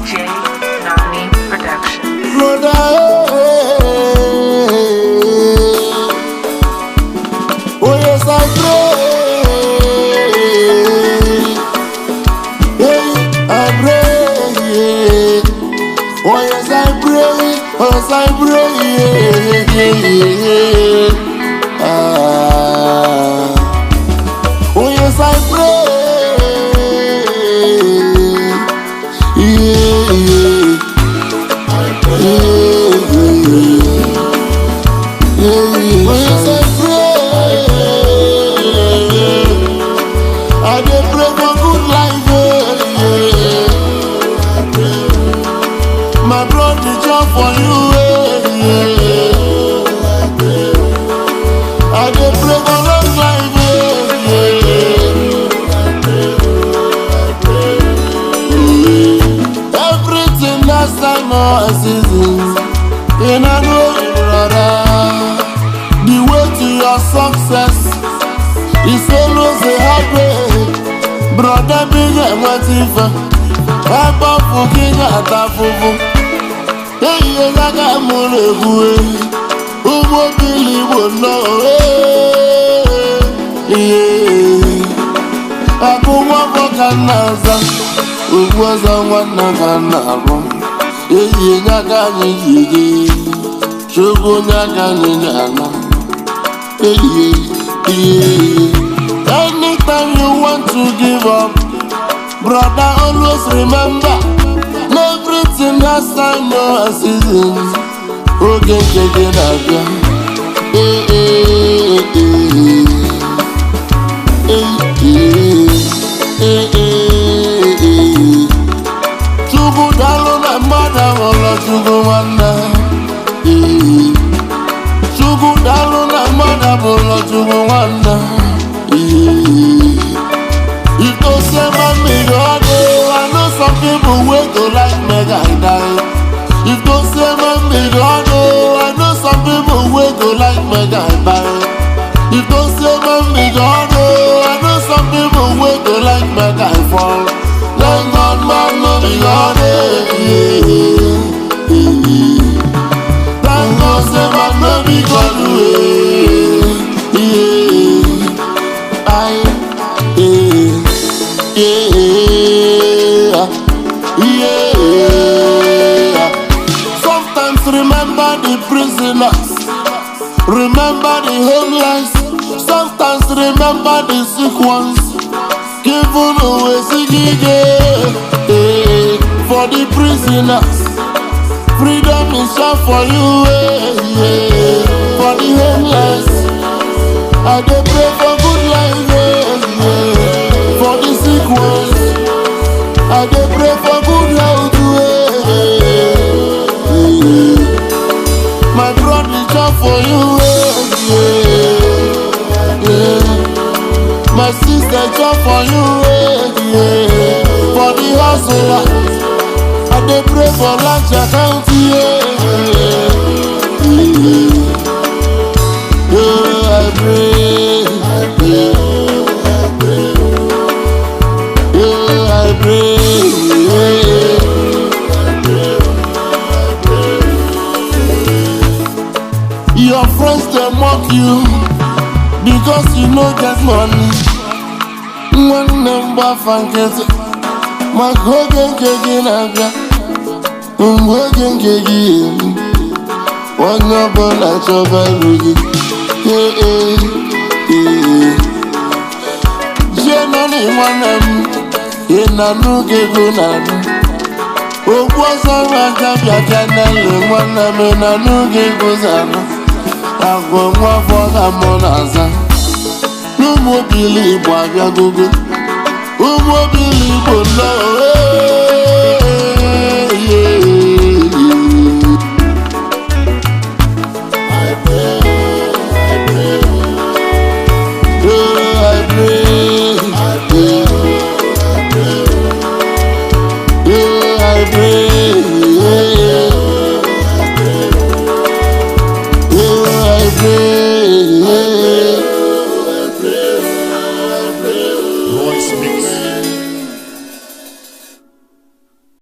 J Nani Production. Brother, oh yes I pray, I pray, oh yes I pray, oh yes I pray, oh yes I pray. I dey pray for good life, my blood dey jump for you, I dey pray for long life, everything has time or seasons, and I know, brother, the way to your success is always a hard way. Brother, big and motive. Papa, fucking at a fufu. Hey, you got a mule. Who will believe will know? I go walk on Naza. Who was on one of Hey, you got a nigga. Sugar, Nagana. Anytime you want to give up, brother, always remember, everything has time, no seasons. Okay, check it out, Chugu dalu na mada wala chugu wana. Chugu dalu na mada wala chugu wana. If don't say my God, I know some people will go like mega die. If don't say my God, I know some people will go like mega die. If don't say my God, I know some people will go like mega fall. Thank God, man, no be God. Thank God, say man, no be God. Sometimes remember the prisoners, remember the homeless. Sometimes remember the sick ones, given away for the prisoners. Freedom is short for you, for the homeless. I dey pray for good life, for the sick ones. I dey pray for good health, my brother job for you, my sister job for you, for the hustler. I dey pray for large account, I pray, I pray. Your friends they mock you because you no get money. One number fanket, my hogan kegin hogan kegin. One number like your baby. Jenny one in a new gegunanu. Oh, was a ragabia canal, one in a new geguzano. I go more for the monaza. No more believe what you do. Who more believe what I pray, Royce Mix.